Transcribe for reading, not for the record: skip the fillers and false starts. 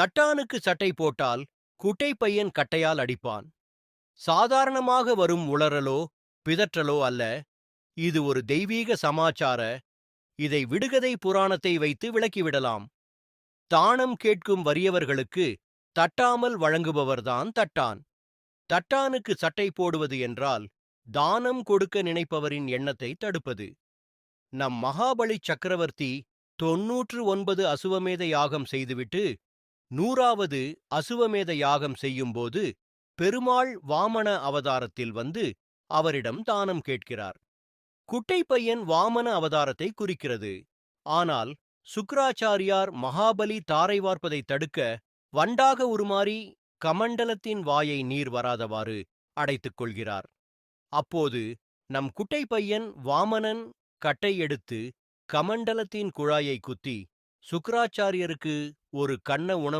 தட்டானுக்கு சட்டை போட்டால் குட்டை பையன் கட்டையால் அடிப்பான். சாதாரணமாக வரும் உளறலோ பிதற்றலோ அல்ல, இது ஒரு தெய்வீக சமாச்சார. இதை விடுகதை புராணத்தை வைத்து விளக்கிவிடலாம். தானம் கேட்கும் வறியவர்களுக்கு தட்டாமல் வழங்குபவர்தான் தட்டான். தட்டானுக்கு சட்டை போடுவது என்றால் தானம் கொடுக்க நினைப்பவரின் எண்ணத்தை தடுப்பது. நம் மகாபலி சக்கரவர்த்தி 99 அசுவமேத யாகம் செய்துவிட்டு 100வது அசுவமேத யாகம் செய்யும்போது பெருமாள் வாமன அவதாரத்தில் வந்து அவரிடம் தானம் கேட்கிறார். குட்டை பையன் வாமன அவதாரத்தை குறிக்கிறது. ஆனால் சுக்ராச்சாரியார் மகாபலி தாரை வார்ப்பதை தடுக்க வண்டாக உருமாறி கமண்டலத்தின் வாயை நீர் வராதவாறு அடைத்துக் கொள்கிறார். அப்போது நம் குட்டை பையன் வாமனன் கட்டை எடுத்து கமண்டலத்தின் குழாயை குத்தி சுக்ராச்சாரியருக்கு ஒரு கன்ன உணம்